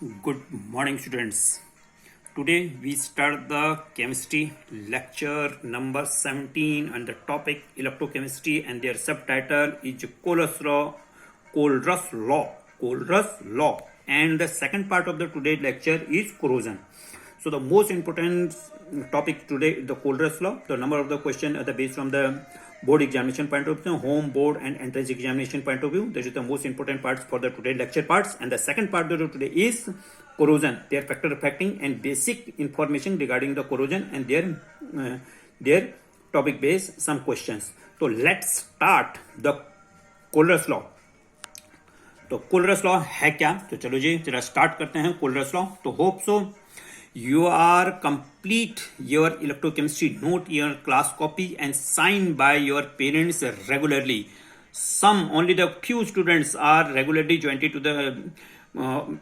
Good morning, students. Today we start the chemistry lecture number 17 and the topic electrochemistry and their subtitle is Kohlrausch law. And the second part of the today's lecture is corrosion. So the most important topic today is the Kohlrausch law. The number of the question are based from the board examination point of view, home board and entrance examination point of view. That is the most important parts for the today lecture parts. And the second part of today is corrosion, their factor affecting and basic information regarding the corrosion and their topic based some questions. So let's start the Kohlrausch law. तो कोलरस law है क्या? तो चलो जी जरा start करते हैं कोलरस law. तो hope so you are complete your electrochemistry note, your class copy and signed by your parents regularly. Some only the few students are regularly joined to the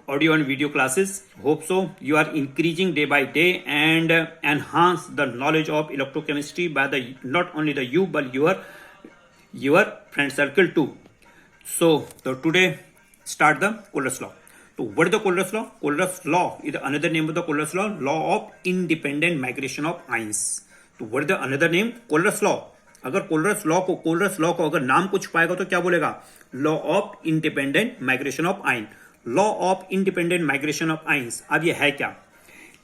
audio and video classes. Hope so you are increasing day by day and enhance the knowledge of electrochemistry by the not only the you but your friend circle too. So today start the Kohlrausch law. So what is the Kohlrausch law? Kohlrausch law is another name of the Kohlrausch law, law of independent migration of ions. तो what is the another name? Kohlrausch law. अगर कोलरस law को अगर नाम कुछ पाएगा तो क्या बोलेगा? Law of independent migration of ion. Law of independent migration of ions. अब ये है क्या?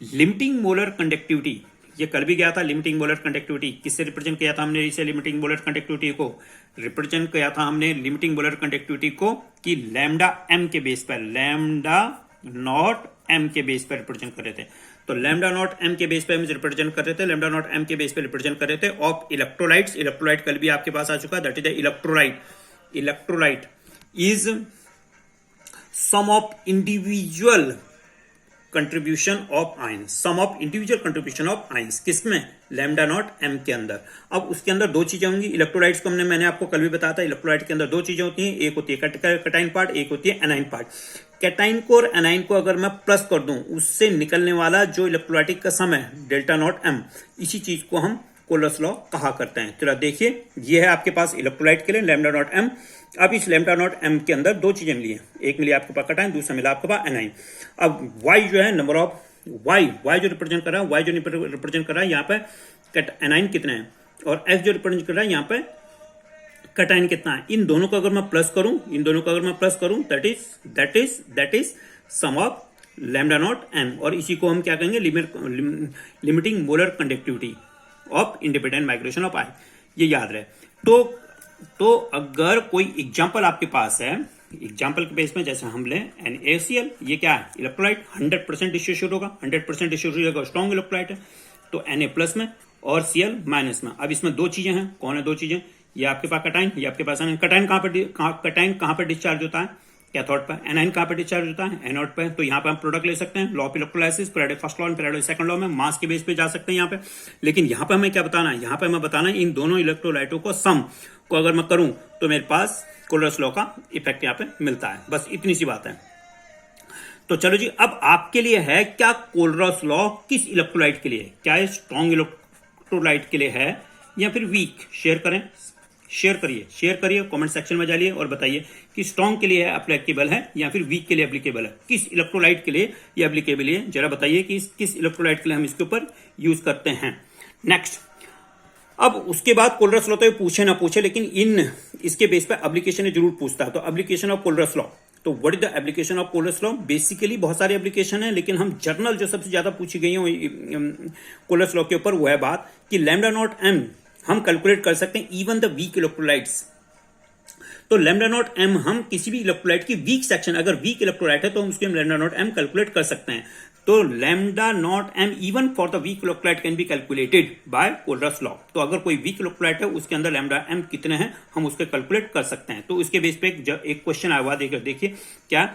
Limiting molar conductivity. ये कल भी गया था. लिमिटिंग मोलर कंडक्टिविटी किससे रिप्रेजेंट किया था हमने? इसे लिमिटिंग मोलर कंडक्टिविटी को रिप्रेजेंट किया था हमने लिमिटिंग मोलर कंडक्टिविटी को कि लैम्डा एम के बेस पर, लैम्डा नॉट एम के बेस पर रिप्रेजेंट कर रहे थे. तो लैम्डा नॉट एम के बेस पर हम रिप्रेजेंट कर रहे थे, लैम्डा नॉट एम के बेस पर रिप्रेजेंट कर रहे थे ऑफ इलेक्ट्रोलाइट्स. इलेक्ट्रोलाइट कल भी आपके पास आ चुका है. That is the electrolyte. Electrolyte is sum of individual contribution of ions. Sum of individual contribution of ions किसमें? लैम्डा नॉट एम के अंदर. अब उसके अंदर दो चीजें होंगी. इलेक्ट्रोलाइट्स को मैंने आपको कल भी बताया था. इलेक्ट्रोलाइट के अंदर दो चीजें होती हैं. एक होती है कैटाइन पार्ट, एक होती है एनाइन पार्ट. कैटाइन को और एनाइन को अगर मैं प्लस कर दूं, उससे निकलने वाला जो इलेक्ट्रोलाइटिक का सम है डेल्टा नॉट एम, इसी चीज को हम कोलरस लॉ कहा करते हैं. चलो देखिए, ये है आपके पास इलेक्ट्रोलाइट के लिए लैम्डा नॉट एम. अब इस लैम्डा नॉट एम के अंदर दो चीजें मिली हैं. एक मिली आपके पास कैटाइन, दूसरा मिला आपके पास एनाइन. अब वाई जो है नंबर ऑफ वाई जो रिप्रेजेंट कर रहा है, वाई जो रिप्रेजेंट कर रहा है यहाँ पे एनाइन कितने हैं, और एक्स जो रिप्रेजेंट कर रहा है यहाँ पे कैटाइन कितना है. इन दोनों को अगर मैं प्लस करूं, that is sum of lambda not M. और इसी को हम क्या कहेंगे? Limiting molar conductivity of independent migration of ion. ये याद रहे. तो अगर कोई एग्जांपल आपके पास है, एग्जांपल के बेस में जैसे हम लें NaCl, ये क्या है? इलेक्ट्रोलाइट. 100% डिसोसिएट होगा. 100% डिसोसिएट होगा, स्ट्रॉन्ग इलेक्ट्रोलाइट है. तो Na प्लस में और Cl माइनस में. अब इसमें दो चीजें हैं. कौन है दो चीजें? ये आपके पास कैटाइन, ये आपके पास एनाइन. कैटाइन कहां पर डिस्चार्ज होता है? कैथोड पर. एनाइन कहां पर डिस्चार्ज होता है? एनोड पर. तो यहां पर हम प्रोडक्ट ले सकते हैं. Law of electrolysis, periodic first law and periodic second law में मास के बेस पे जा सकते हैं यहां पे. लेकिन यहां पर हमें क्या बताना है? यहां पर हमें बताना है इन दोनों इलेक्ट्रोलाइटों को सम को अगर मैं करूं तो मेरे पास कोलरस लॉ का इफेक्ट यहां पे मिलता है. बस इतनी सी बात है. तो चलो जी, अब आपके लिए है क्या कोलरस लॉ किस इलेक्ट्रोलाइट के लिए? क्या स्ट्रॉन्ग इलेक्ट्रोलाइट के लिए है या फिर वीक? शेयर करिए कमेंट सेक्शन में जाइए और बताइए कि स्ट्रॉन्ग के लिए एप्लीकेबल है या फिर वीक के लिए एप्लीकेबल है. किस इलेक्ट्रोलाइट के लिए ये एप्लीकेबल है, जरा बताइए कि किस इलेक्ट्रोलाइट के लिए हम इसके ऊपर यूज करते हैं. नेक्स्ट, अब उसके बाद कोलरस लॉ तो पूछे ना पूछे, लेकिन इसके बेस पर एप्लीकेशन जरूर पूछता है. तो एप्लीकेशन ऑफ कोलरस लॉ. तो what is the application of Kohlrausch law? Basically बहुत सारे एप्लीकेशन है, लेकिन हम जर्नल जो सबसे ज्यादा पूछी गई है कोलरस लॉ के ऊपर वो है बात कि लैम्डा नॉट एम हम कैलकुलेट कर सकते हैं इवन द वीक इलेक्ट्रोलाइट्स. तो लैम्डा नॉट एम हम किसी भी इलेक्ट्रोलाइट की वीक सेक्शन, अगर वीक इलेक्ट्रोलाइट है तो हम उसके लैम्डा नॉट एम कैलकुलेट कर सकते हैं. तो lambda not M even for the weak electrolyte can be calculated by Kohlrausch law. तो अगर कोई वीक इलेक्ट्रोलाइट है उसके अंदर लैम्डा एम कितने हैं हम उसके कैलकुलेट कर सकते हैं. तो इसके बेस पे एक क्वेश्चन आया हुआ देखिए क्या?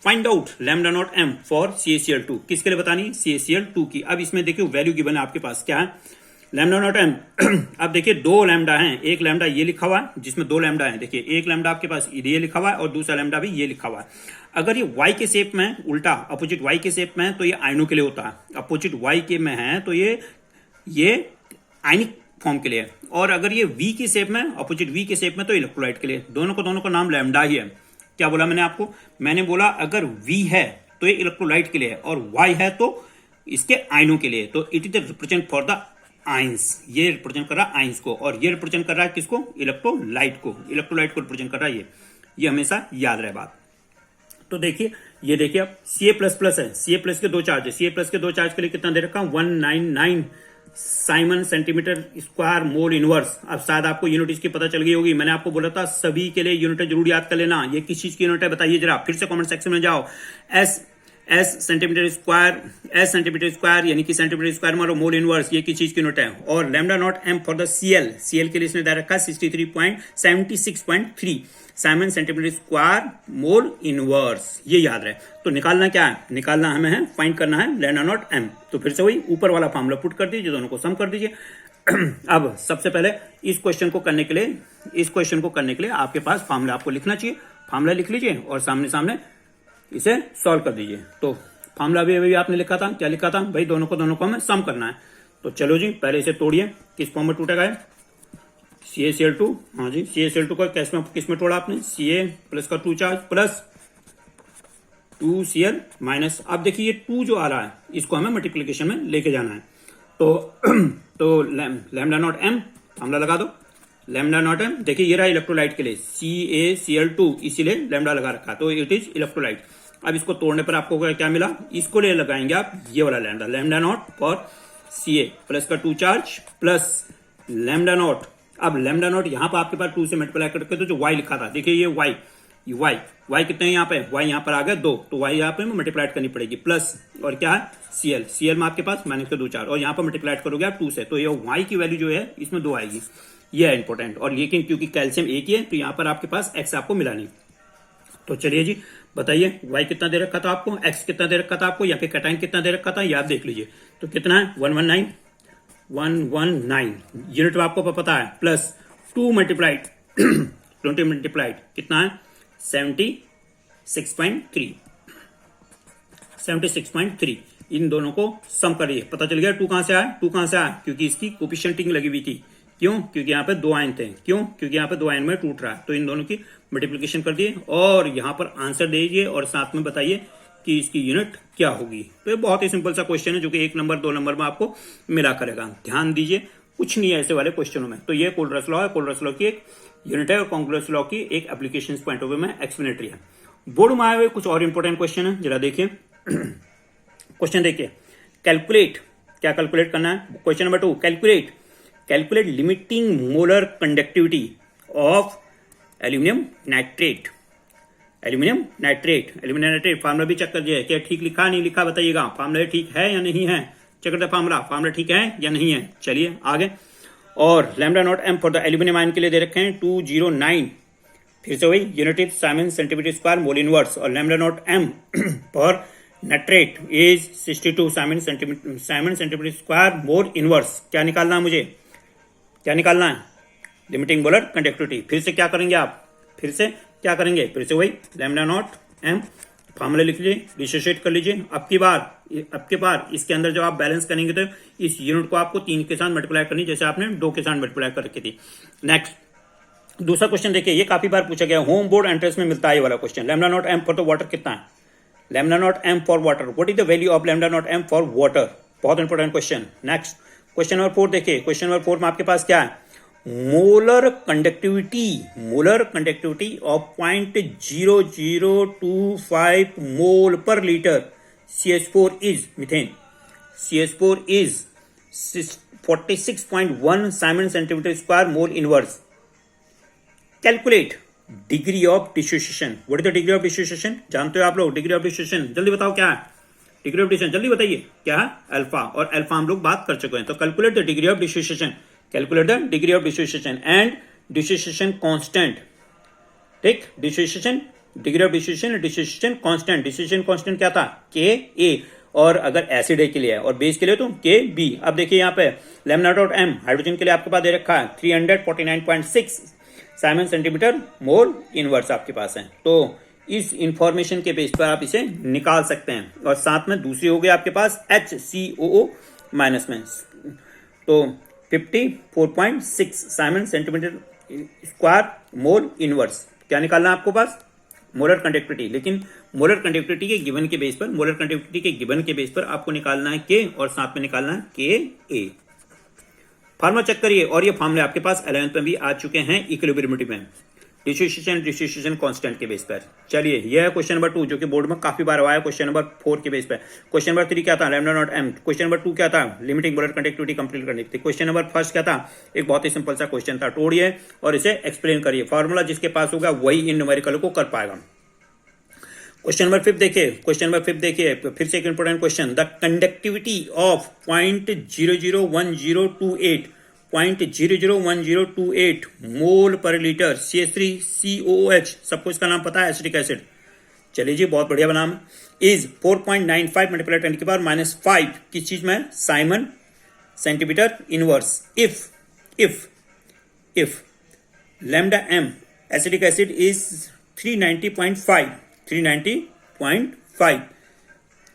Find out lambda not M for CaCl2. किसके लिए बतानी? CaCl2 की. अब इसमें देखिए वैल्यू गिवन है आपके पास क्या है? Lambda not M. अब देखिए दो लैम्डा हैं. एक लैम्डा ये लिखा हुआ है जिसमें दो लैम्डा है. देखिए एक लैम्डा आपके पास ये लिखा हुआ है और दूसरा लैम्डा भी ये लिखा हुआ है. अगर ये y के शेप में उल्टा अपोजिट y के शेप में है तो ये आयनों के लिए होता है. अपोजिट y के में है तो ये आयनिक फॉर्म के लिए. और अगर ये v की शेप में, अपोजिट v के शेप में, तो इलेक्ट्रोलाइट के लिए. दोनों को नाम लैम्डा ही है. क्या बोला मैंने आपको? मैंने बोला अगर v है तो ये इलेक्ट्रोलाइट के लिए है, और वाई है तो इसके आयनों के लिए, तो it is the represent for the ions, ये रिप्रेजेंट कर रहा है आइंस को, और ये रिप्रेजेंट कर रहा है किसको, इलेक्ट्रोलाइट को, इलेक्ट्रोलाइट को रिप्रेजेंट कर रहा है ये हमेशा याद रहे बात। तो देखिए ये देखिए अब Ca++ है, Ca+ के दो चार्ज है, Ca+ के दो चार्ज के लिए कितना दे रखा हूं 199 Simon centimetre square mole inverse. अब शायद आपको यूनिट इसकी पता चल गई होगी, मैंने आपको बोला था सभी के लिए यूनिट जरूर याद कर लेना। ये किस चीज की यूनिट है बताइए जरा, फिर से कमेंट सेक्शन में जाओ। एस सेंटीमीटर स्क्वायर यानी कि सेंटीमीटर स्क्वायर मारो मोल इनवर्स, ये किस चीज की यूनिट है। और lambda not M for the CL के लिए इसने दे रखा 63.76.3 siemens centimetre square mole inverse, ये याद रहे। तो निकालना क्या है, निकालना हमें है, फाइंड करना है लैम्डा नॉट एम। तो फिर से वही ऊपर वाला फार्मूला पुट कर दीजिए, दोनों को सम कर दीजिए। अब सबसे पहले इस क्वेश्चन को करने के लिए आपके पास फार्मूला आपको लिखना चाहिए, फार्मूला लिख लीजिए और सामने सामने इसे सॉल्व कर दीजिए। तो फार्मूला भी आपने लिखा था, क्या लिखा था भाई, दोनों को हमें सम करना है। तो चलो जी पहले इसे तोड़िए, किस फॉर्म में टूटेगा CaCl2, हाँ जी CaCl2 को किस में तोड़ा आपने, Ca+ का 2 चार्ज प्लस 2Cl माइनस। अब देखिए ये 2 जो आ रहा है इसको हमें मल्टीप्लीकेशन में लेके जाना है। तो लैम्डा नॉट एम फार्मूला लगा दो, लैम्डा नॉट एम। देखिए ये रहा इलेक्ट्रोलाइट के लिए CaCl2, इसीलिए लैम्डा लगा रखा, तो इट इज इलेक्ट्रोलाइट। अब इसको तोड़ने पर आपको क्या मिला, इसको ले लगाएंगे आप ये वाला लैम्डा नॉट फॉर Ca+ का 2 चार्ज प्लस लैम्डा नॉट। अब लैम्डा नॉट यहाँ पर आपके पास 2 से मल्टीप्लाई करके तो जो y लिखा था, देखिए ये y कितने यहाँ पे, y यहाँ पर आ गया 2, तो y यहाँ पे मल्टीप्लाई करनी पड़ेगी प्लस, और क्या है Cl में आपके पास माइनस के 2 चार्ज, और यहाँ पर मल्टीप्लाई करोगे आप 2 से, तो ये y की वैल्यू जो है इसमें 2 आएगी, ये है इंपॉर्टेंट। और लेकिन क्योंकि कैल्शियम एक ही है तो यहाँ पर आपके पास x आपको मिला नहीं। तो चलिए जी बताइए y कितना दे रखा था आपको, x कितना दे रखा था आपको, या फिर कैटाइन कितना दे रखा था, ये आप देख लीजिए। तो कितना है 119 यूनिट आपको पता है, प्लस 2 मल्टीप्लाइड 20 मल्टीप्लाइड कितना है 76.3। इन दोनों को सम करिए, पता चल गया 2 कहां से आया, 2 कहां से आया, क्योंकि इसकी कोफिशिएंटिंग लगी हुई थी। क्यों, क्योंकि यहाँ पे 2 आयन थे, क्यों, क्योंकि यहाँ पे 2 आयन में टूट रहा है। तो इन दोनों की मल्टीप्लिकेशन कर दिए और यहाँ पर आंसर दे दीजिए और साथ में बताइए कि इसकी यूनिट क्या होगी। तो ये बहुत ही सिंपल सा क्वेश्चन है जो कि 1 नंबर 2 नंबर में आपको मिला करेगा। ध्यान दीजिए, कुछ नहीं है ऐसे वाले क्वेश्चनों में। तो ये कोल्ड्रस लॉ है, कोल्ड्रस लॉ की एक यूनिट है और कोल्ड्रस लॉ की एक एप्लीकेशन पॉइंट ऑफ व्यू में एक्सप्लेनेटरी है। बोर्ड में आए हुए कुछ और इंपॉर्टेंट क्वेश्चन है, जरा देखिए। क्वेश्चन देखिए, कैलकुलेट, क्या कैलकुलेट करना है, question number 2, calculate limiting molar conductivity of aluminium nitrate. Formula भी चेक कर दिया, क्या ठीक लिखा नहीं लिखा बताइएगा, फार्मूला ठीक है या नहीं है, चेक करते फार्मूला ठीक है या नहीं है। चलिए आगे, और lambda not M for the aluminium ion के लिए दे रखे हैं 209, फिर से वही unit siemens centimetre square mole inverse, और lambda not M for nitrate is 62 siemens centimetre square mole inverse. क्या निकालना है मुझे, क्या निकालना है, लिमिटिंग मोलर कंडक्टिविटी। फिर से क्या करेंगे आप, फिर से वही लैम्डा नॉट एम फार्मूला लिख लीजिए, डिसोशिएट कर लीजिए। अब की बार इसके अंदर जब आप बैलेंस करेंगे तो इस यूनिट को आपको 3 के साथ मल्टीप्लाई करनी, जैसे आपने 2 के साथ मल्टीप्लाई कर रखी थी। नेक्स्ट दूसरा क्वेश्चन देखिए, ये काफी बार पूछा गया, होम बोर्ड एंट्रेंस में मिलता है ये वाला question. Lambda not M for the water कितना है, lambda not M for water, what is the value of lambda not M for water, बहुत important question. Next question number 4 देखिए, क्वेश्चन नंबर 4 में आपके पास क्या है, मोलर कंडक्टिविटी ऑफ 0.0025 मोल पर litre CH4 is methane, CH4 is 46.1 Simon centimetre square mole inverse. Calculate degree of dissociation, what is the degree of dissociation, जानते हो आप लोग डिग्री ऑफ डिसोसिएशन, जल्दी बताओ क्या है डिग्री ऑफ डिसोसिएशन, जल्दी बताइए क्या है, अल्फा, और अल्फा हम लोग बात कर चुके हैं। तो calculate the degree of dissociation, calculate the degree of dissociation and dissociation constant. ठीक, dissociation, degree of dissociation constant क्या था, Ka, और अगर एसिड ए के लिए है और बेस के लिए तो Kb। अब देखिए यहाँ पे लैम्डा नॉट एम हाइड्रोजन के लिए आपके पास दे रखा है 349.6 साइमन सेंटीमीटर मोल इनवर्स आपके पास है। तो इस इंफॉर्मेशन के बेस पर आप इसे निकाल सकते हैं। और साथ में दूसरी हो गई आपके पास HCOO माइनस में, तो 54.6 Simon centimetre square mole inverse. क्या निकालना है आपको पास, मोलर कंडक्टिविटी। लेकिन मोलर कंडक्टिविटी के गिवन के बेस पर, मोलर कंडक्टिविटी के गिवन के बेस पर आपको निकालना है के और साथ में निकालना है के ए। फार्मूला चेक करिए, और ये फार्मूले आपके पास 11th में भी आ चुके हैं इक्विलिब्रियम में, डिस्ट्रीब्यूशन कांस्टेंट के बेस पर। चलिए यह है क्वेश्चन नंबर 2 जो कि बोर्ड में काफी बार आया, क्वेश्चन नंबर 4 के बेस पर। क्वेश्चन नंबर 3 क्या था, lambda not M. Question number 2 क्या था, लिमिटिंग मोलर कंडक्टिविटी कंप्लीट करनी थी। क्वेश्चन नंबर 1 क्या था, एक बहुत ही सिंपल सा क्वेश्चन था, तोड़िए और इसे एक्सप्लेन करिए। फॉर्मूला जिसके पास होगा वही इन न्यूमेरिकल को कर पाएगा। क्वेश्चन नंबर 5 देखिए, क्वेश्चन नंबर 5 देखिए, फिर से एक important question. The conductivity of 0.001028 मोल पर लीटर CH3COOH, सबको इसका नाम पता है, एसिटिक एसिड। चलिए जी, बहुत बढ़िया नाम। इज 4.95 मल्टीप्लाई 10⁻⁵ किस चीज में, siemens centimetre inverse. If lambda M acetic acid is 390.5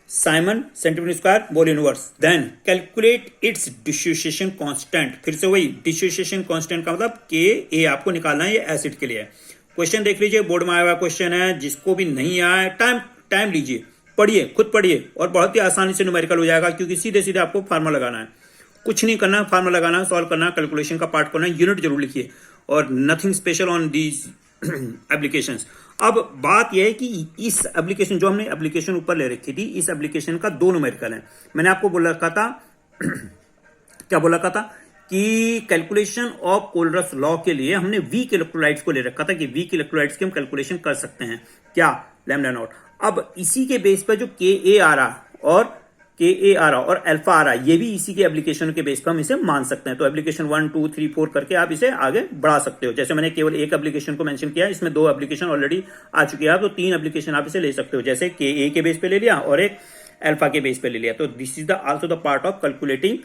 siemens centimetre square mole inverse, then calculate its dissociation constant. फिर से वही डिसोसिएशन कांस्टेंट का मतलब के ए आपको निकालना है, ये एसिड के लिए। क्वेश्चन देख लीजिए, बोर्ड में आया हुआ क्वेश्चन है। जिसको भी नहीं आया टाइम लीजिए, पढ़िए, खुद पढ़िए, और बहुत ही आसानी से न्यूमेरिकल हो जाएगा, क्योंकि सीधे सीधे आपको फार्मूला लगाना है, कुछ नहीं करना, फार्मूला लगाना, सॉल्व करना, कैलकुलेशन का पार्ट करना, यूनिट जरूर लिखिए, और nothing special on these applications. अब बात यह है कि इस एप्लीकेशन, जो हमने एप्लीकेशन ऊपर ले रखी थी, इस एप्लीकेशन का 2 न्यूमेरिकल है। मैंने आपको बोला रखा था क्या बोला रखा था कि कैलकुलेशन ऑफ कोलरस लॉ के लिए हमने वीक इलेक्ट्रोलाइट्स को ले रखा था, कि वीक इलेक्ट्रोलाइट्स की हम कैलकुलेशन कर सकते हैं, क्या, लैम्डा नॉट। अब इसी के बेस पर जो के ए आ रहा और अल्फा आ रहा, ये भी इसी के एप्लीकेशन के बेस पर हम इसे मान सकते हैं। तो एप्लीकेशन 1 2 3 4 करके आप इसे आगे बढ़ा सकते हो। जैसे मैंने केवल एक एप्लीकेशन को मेंशन किया, इसमें 2 एप्लीकेशन ऑलरेडी आ चुकी है, तो 3 एप्लीकेशन आप इसे ले सकते हो। जैसे के ए के बेस पे ले लिया और एक अल्फा के बेस पे ले लिया। तो this is the also the part of calculating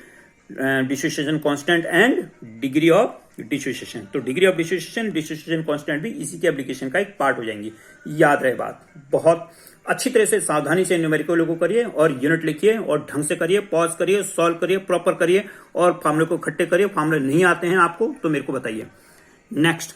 dissociation constant and degree of dissociation. तो डिग्री ऑफ डिसोसिएशन कांस्टेंट भी इसी के एप्लीकेशन का एक पार्ट हो जाएंगी। याद रहे बात, बहुत अच्छी तरह से सावधानी से न्यूमेरिकल को करिए, और यूनिट लिखिए, और ढंग से करिए, पॉज करिए, सॉल्व करिए, प्रॉपर करिए, और फार्मूले को इकट्ठे करिए। फार्मूले नहीं आते हैं आपको तो मेरे को बताइए। नेक्स्ट,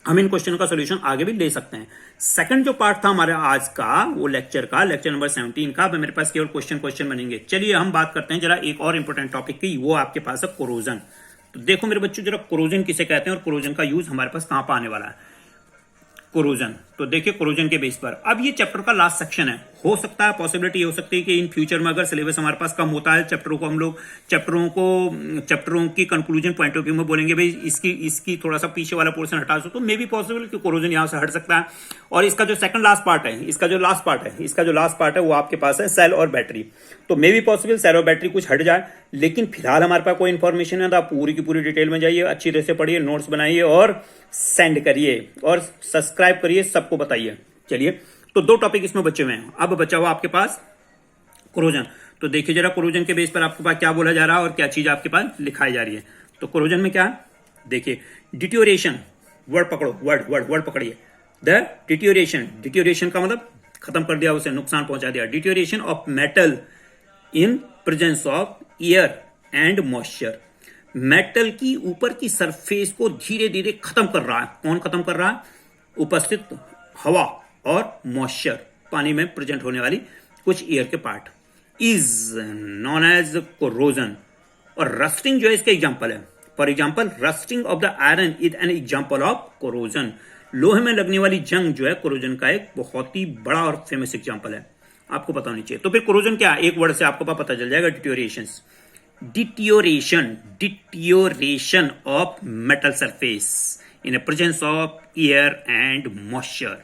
हम इन क्वेश्चन का सॉल्यूशन आगे भी ले सकते हैं। सेकंड जो पार्ट था हमारे आज का, वो लेक्चर नंबर 17 का, मेरे पास केवल क्वेश्चन बनेंगे। चलिए हम बात करते हैं जरा एक और इंपॉर्टेंट टॉपिक की, वो आपके पास है कोरोजन। तो देखो मेरे बच्चों, जरा कोरोजन किसे कहते हैं और कोरोजन का यूज हमारे पास कहां पर आने वाला है। कोरोजन, तो देखिए कोरोजन के बेस पर, अब ये चैप्टर का लास्ट सेक्शन है। हो सकता है, पॉसिबिलिटी हो सकती है कि इन फ्यूचर में अगर सिलेबस हमारे पास कम होता है, चैप्टरों की कंक्लूजन पॉइंट ऑफ व्यू में बोलेंगे भाई इसकी थोड़ा सा पीछे वाला पोर्शन हटा दो, तो मे बी पॉसिबल कि कोरोजन यहां से हट सकता है। और इसका जो सेकंड लास्ट पार्ट है, इसका जो लास्ट पार्ट है वो आपके पास है सेल और बैटरी। तो मे बी पॉसिबल सेल और बैटरी कुछ हट जाए, लेकिन फिलहाल हमारे पास कोई इंफॉर्मेशन है तो आप पूरी की पूरी डिटेल में जाइए, अच्छी तरह से पढ़िए, नोट्स बनाइए और सेंड करिए, और सब्सक्राइब करिए, सबको बताइए। चलिए, तो 2 टॉपिक इसमें बचे हुए हैं। अब बचा हुआ आपके पास कोरोजन। तो देखिए जरा कोरोजन के बेस पर आपके पास क्या बोला जा रहा है और क्या चीज आपके पास लिखाई जा रही है। तो कोरोजन में क्या देखिए, डिटोरिएशन, वर्ड पकड़ो, वर्ड पकड़िए। द डिटोरिएशन का मतलब खत्म कर दिया, उसे नुकसान पहुंचा दिया। Deterioration of metal in presence of air and moisture. Metal की ऊपर की सरफेस को धीरे धीरे खत्म कर रहा है। कौन खत्म कर रहा है? उपस्थित हवा और मॉइस्चर, पानी में प्रेजेंट होने वाली कुछ एयर के part, is known as corrosion. और रस्टिंग जो है इसका एग्जांपल है। For example, rusting of the iron is an example of corrosion. लोहे में लगने वाली जंग जो है कोरोजन का एक बहुत ही बड़ा और फेमस एग्जांपल है, आपको पता होनी चाहिए। तो फिर कोरोजन क्या है, एक वर्ड से आपको पता चल जाएगा, deterioration of metal surface in presence of air and moisture.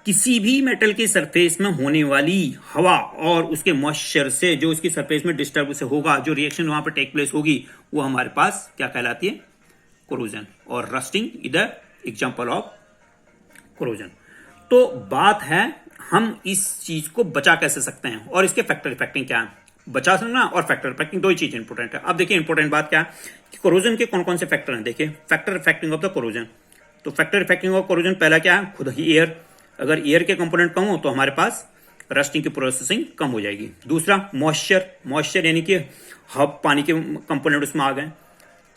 किसी भी मेटल के सरफेस में होने वाली हवा और उसके मॉइस्चर से जो उसकी सरफेस में डिस्टर्ब से होगा, जो रिएक्शन वहां पर टेक प्लेस होगी, वो हमारे पास क्या कहलाती है? कोरोजन। और रस्टिंग इधर एग्जांपल ऑफ कोरोजन। तो बात है, हम इस चीज को बचा कैसे सकते हैं और इसके फैक्टर इफेक्टिंग क्या है। बचा सकना और फैक्टर इफेक्टिंग, 2 ही चीज इंपॉर्टेंट है। अब देखिए इंपॉर्टेंट बात क्या है कि कोरोजन के कौन कौन से फैक्टर हैं। देखिए factor affecting of the corrosion. तो फैक्टर इफेक्टिंग ऑफ कोरोजन, पहला क्या है? खुद ही एयर। अगर एयर के कंपोनेंट कम हो तो हमारे पास रस्टिंग की प्रोसेसिंग कम हो जाएगी। दूसरा मॉइस्चर यानी कि हब, पानी के कंपोनेंट उसमें आ गए।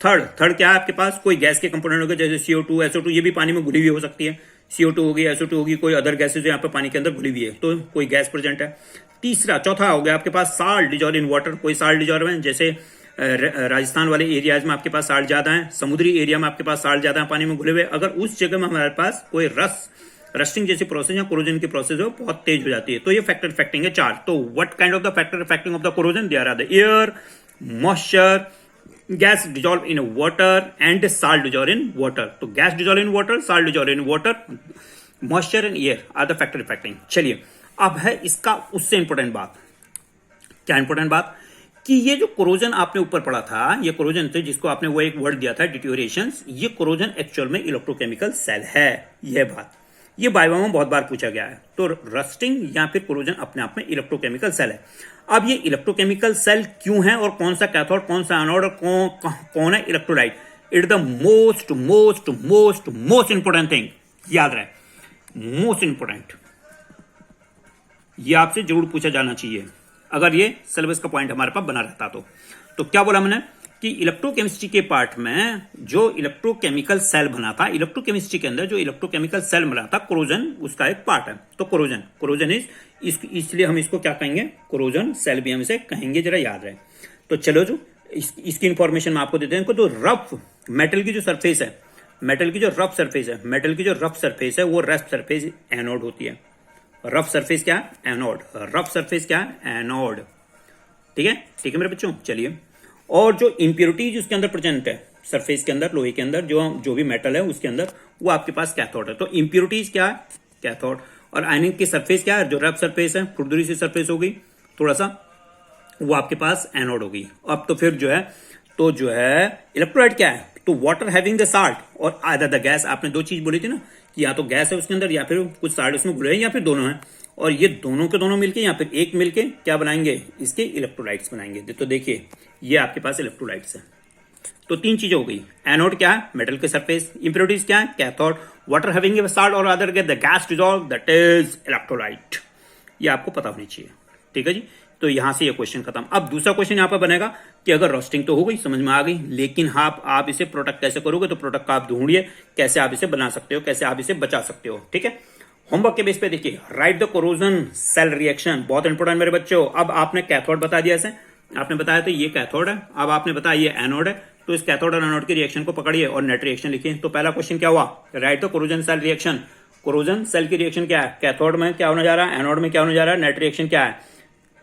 थर्ड क्या है आपके पास? कोई गैस के कंपोनेंट हो गए, जैसे CO2 SO2, ये भी पानी में घुली हुई हो सकती है। CO2 होगी, SO2 होगी, कोई अदर गैसेज यहाँ पे पानी के अंदर घुली हुई है, तो कोई गैस प्रेजेंट है। तीसरा, चौथा हो गया आपके पास साल्ट डिजॉल्व इन वाटर, कोई साल्ट डिजॉल्व है, जैसे राजस्थान वाले एरियाज में आपके पास साल्ट ज्यादा है, समुद्री एरिया में आपके पास साल्ट ज्यादा है पानी में घुले हुए, अगर उस जगह में हमारे पास कोई रस्टिंग जैसी प्रोसेस या कोरोजन की प्रोसेस हो बहुत तेज हो जाती है, तो ये फैक्टर इफेक्टिंग है 4। तो what kind of the factor affecting of the corrosion? There are the air, moisture, gas dissolve in water and salt dissolve in water. तो gas dissolve in water, salt dissolve in water, moisture and air are the factor affecting. चलिए, अब है इसका उससे important बात। क्या important बात? कि ये जो कोरोजन आपने ऊपर पढ़ा था, ये कोरोजन थे जिसको आपने वो एक वर्ड दिया था डिटोरिएशन, ये कोरोजन एक्चुअल में इलेक्ट्रोकेमिकल सेल है। यह बात ये वाइवा में बहुत बार पूछा गया है। तो रस्टिंग या फिर कोरोजन अपने आप में इलेक्ट्रोकेमिकल सेल है। अब ये इलेक्ट्रोकेमिकल सेल क्यों है और कौन सा कैथोड, कौन सा एनोड और कौन है electrolyte, it the most most most most important thing. याद रहे, मोस्ट इंपोर्टेंट, ये आपसे जरूर पूछा जाना चाहिए अगर ये सिलेबस का पॉइंट हमारे पास बना रहता। तो क्या बोला मैंने कि इलेक्ट्रोकेमिस्ट्री के पार्ट में जो इलेक्ट्रोकेमिकल सेल बना था, इलेक्ट्रोकेमिस्ट्री के अंदर जो इलेक्ट्रोकेमिकल सेल बना था, कोरोजन उसका एक पार्ट है। तो कोरोजन इसलिए हम इसको क्या कहेंगे, कोरोजन सेल भी हम इसे कहेंगे, जरा याद रहे। तो चलो, जो इसकी इंफॉर्मेशन मैं आपको देते हैं। तो रफ मेटल की जो सरफेस है, मेटल की जो रफ सरफेस है, वो रफ सरफेस एनोड होती है। रफ सरफेस क्या है? एनोड। रफ सरफेस क्या है? एनोड। ठीक है मेरे बच्चों। चलिए, और जो इंप्योरिटीज उसके अंदर प्रेजेंट है सरफेस के अंदर, लोहे के अंदर जो भी मेटल है उसके अंदर, वो आपके पास कैथोड है। तो इंप्योरिटीज क्या है? कैथोड। और आयनिक की सरफेस क्या है? जो रफ सरफेस है, खुरदुरी सी सरफेस होगी थोड़ा सा, वो आपके पास एनोड होगी। अब तो फिर जो है इलेक्ट्रोलाइट क्या है? तो वाटर हैविंग द साल्ट और आधा द गैस। आपने दो चीज बोली थी ना कि या तो गैस है उसके अंदर या फिर कुछ साल्ट उसमें घुले हैं या फिर दोनों है, और ये दोनों के दोनों मिलके या फिर एक मिलके क्या बनाएंगे? इसके इलेक्ट्रोलाइट्स बनाएंगे। तो देखिए, ये आपके पास इलेक्ट्रोलाइट्स है। तो तीन चीजें हो गई। एनोड क्या है? मेटल के सरफेस। इंप्योरिटीज क्या है? कैथोड। वाटर हैविंग साल्ट और other get the gas dissolve, that is electrolyte. ये आपको पता होनी चाहिए। ठीक है जी। तो यहां से ये क्वेश्चन खत्म। अब दूसरा क्वेश्चन यहां पर बनेगा कि अगर रोस्टिंग तो हो गई, समझ में आ गई, लेकिन आप इसे प्रोडक्ट कैसे करोगे? तो प्रोडक्ट का आप ढूंढिए, कैसे आप इसे बना सकते हो, कैसे आप इसे बचा सकते हो। ठीक है, होमवर्क के बेस पे देखिए, write the corrosion cell reaction, बहुत इंपॉर्टेंट मेरे बच्चों। अब आपने कैथोड बता दिया, ऐसे आपने बताया तो ये कैथोड है, अब आपने बताया ये एनोड है। तो इस कैथोड और एनोड की रिएक्शन को पकड़िए और नेट रिएक्शन लिखिए। तो पहला क्वेश्चन क्या हुआ? Write the corrosion cell reaction. Corrosion cell की रिएक्शन क्या है? कैथोड में क्या होने जा रहा है, एनोड में क्या होने जा रहा है, नेट रिएक्शन क्या है?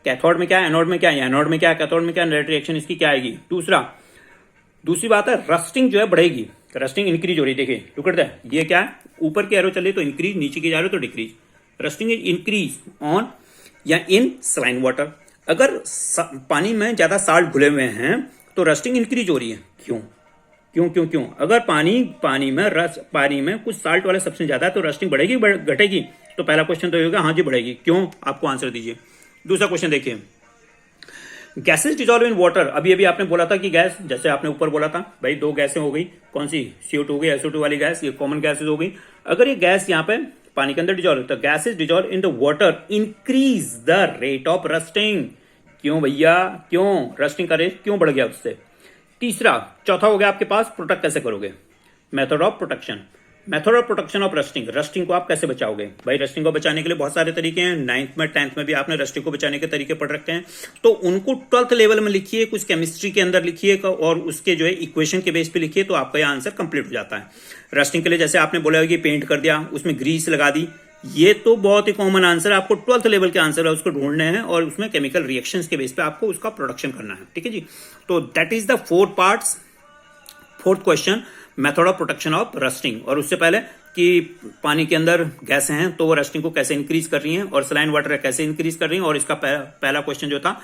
कैथोड में क्या है, एनोड में क्या है, एनोड में क्या है, कैथोड में क्या है, नेट रिएक्शन इसकी क्या आएगी? दूसरी बात है, रस्टिंग जो है बढ़ेगी, रस्टिंग इंक्रीज हो रही है। देखिए लुक एट दैट, ये क्या है? ऊपर की एरो चलिए तो इंक्रीज, नीचे की जा रही हो तो decrease. Rusting is increase on या इन सलाइन वाटर। अगर पानी में ज्यादा साल्ट घुले हुए हैं तो रस्टिंग इंक्रीज हो रही है। क्यों? अगर पानी में कुछ साल्ट वाले सब्सटेंस ज्यादा है तो रस्टिंग बढ़ेगी घटेगी? तो पहला क्वेश्चन तो होगा हाँ जी बढ़ेगी। क्यों? आपको आंसर दीजिए। दूसरा क्वेश्चन देखिए, गैसेस डिसॉल्व इन वाटर। अभी आपने बोला था कि गैस, जैसे आपने ऊपर बोला था भाई, दो गैसें हो गई, कौन सी? CO2 हो गई, SO2 वाली गैस, ये कॉमन गैसेस हो गई। अगर ये गैस यहाँ पे पानी के अंदर डिसॉल्व, तो gases dissolve in the water increase the rate of rusting. क्यों भैया? क्यों रस्टिंग का रेट क्यों बढ़ गया उससे? चौथा हो गया आपके पास, प्रोटेक्ट कैसे करोगे? Method of protection. Method of protection of rusting. Rusting को आप कैसे बचाओगे? भाई रस्टिंग को बचाने के लिए बहुत सारे तरीके हैं। 9th में 10th में भी आपने रस्टिंग को बचाने के तरीके पढ़ रखे हैं, तो उनको 12th लेवल में लिखिए, कुछ केमिस्ट्री के अंदर लिखिए और उसके जो है इक्वेशन के बेस पे लिखिए, तो आपका यह आंसर कंप्लीट हो जाता है। रस्टिंग के लिए जैसे आपने बोला कि पेंट कर दिया, उसमें ग्रीस लगा दी, ये तो बहुत ही कॉमन आंसर है। आपको 12th लेवल के आंसर है उसको ढूंढने हैं और उसमें केमिकल रिएक्शंस के बेस पे आपको उसका प्रोडक्शन करना है। ठीक है जी। तो that is the 4 parts. Fourth question, method of protection of rusting. और उससे पहले कि पानी के अंदर गैस हैं तो वो रस्टिंग को कैसे इंक्रीज कर रही हैं और सलाइन वाटर कैसे इंक्रीज कर रही हैं। और इसका पहला क्वेश्चन जो था,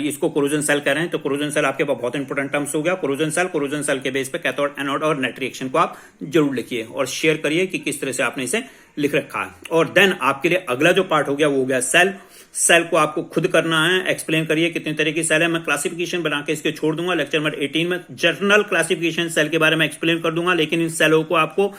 इसको कोरोजन सेल कह रहे हैं। तो कोरोजन सेल आपके पास बहुत इंपॉर्टेंट टर्म्स हो गया। कोरोजन सेल के बेस पे कैथोड, एनोड और नेट रिएक्शन को आप जरूर लिखिए और शेयर करिए कि किस तरह से आपने इसे लिख रखा है। और देन आपके लिए अगला जो पार्ट हो गया वो हो गया सेल को आपको खुद करना है। एक्सप्लेन करिए कितने तरह की सेल है। मैं क्लासिफिकेशन बना के इसके छोड़ दूंगा। लेक्चर नंबर 18 में जर्नल क्लासिफिकेशन सेल के बारे में एक्सप्लेन कर दूंगा, लेकिन इन सेलों को आपको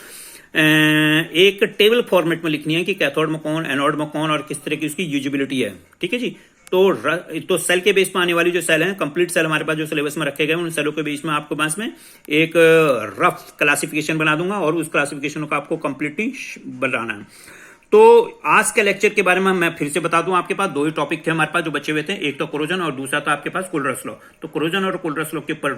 एक टेबल फॉर्मेट में लिखनी है कि कैथोड में कौन, एनोड में कौन और किस तरह की उसकी यूजिबिलिटी है। ठीक है जी। तो सेल के बेस पर आने वाली जो सेल है, कंप्लीट सेल हमारे पास जो सिलेबस में रखे गए उन सेलों के बीच में आपको पास में एक रफ क्लासिफिकेशन बना दूंगा और उस क्लासिफिकेशन को आपको कंप्लीटली बनाना है। तो आज के लेक्चर के बारे में मैं फिर से बता दूं, आपके पास दो ही टॉपिक थे हमारे पास जो बचे हुए थे, एक तो कोरोजन और दूसरा था आपके पास कोल्ड्रस लॉ। तो कोरोजन और कोल्ड्रस लॉ के ऊपर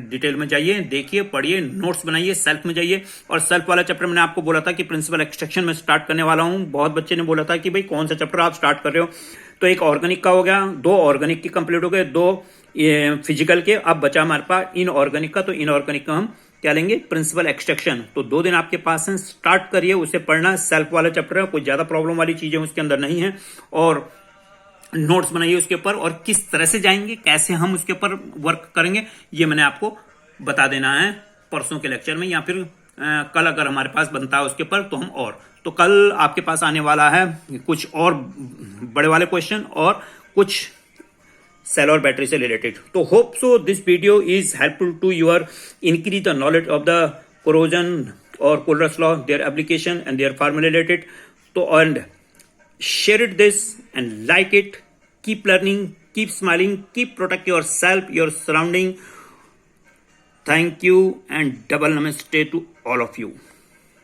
डिटेल में जाइए, देखिए, पढ़िए, नोट्स बनाइए, सेल्फ में जाइए। और सेल्फ वाला चैप्टर मैंने आपको बोला था कि प्रिंसिपल एक्सट्रैक्शन में स्टार्ट करने वाला हूं। बहुत बच्चे ने बोला था कि भाई कौन सा चैप्टर आप स्टार्ट कर रहे हो, तो एक ऑर्गेनिक का हो गया, दो ऑर्गेनिक के कंप्लीट हो गए, दो फिजिकल के। अब बचा हमारे पास इनऑर्गेनिक का, तो इनऑर्गेनिक का हम क्या लेंगे, प्रिंसिपल एक्सट्रैक्शन। तो 2 दिन आपके पास है, स्टार्ट करिए उसे पढ़ना। सेल्फ वाला चैप्टर है, कोई ज्यादा प्रॉब्लम वाली चीजें उसके अंदर नहीं है। और नोट्स बनाइए उसके ऊपर, और किस तरह से जाएंगे, कैसे हम उसके ऊपर वर्क करेंगे, ये मैंने आपको बता देना है परसों के लेक्चर में, या फिर कल अगर हमारे पास बनता है उसके ऊपर तो हम। और तो कल आपके पास आने वाला है कुछ और बड़े वाले क्वेश्चन और कुछ सेल और बैटरी से रिलेटेड। तो hope so this video is helpful to your increase the knowledge of the corrosion और कोल्ड्रस law, their application and their formula related. तो and share it this and like it. Keep learning, keep smiling, keep protect yourself, your surrounding. Thank you and double namaste to all of you.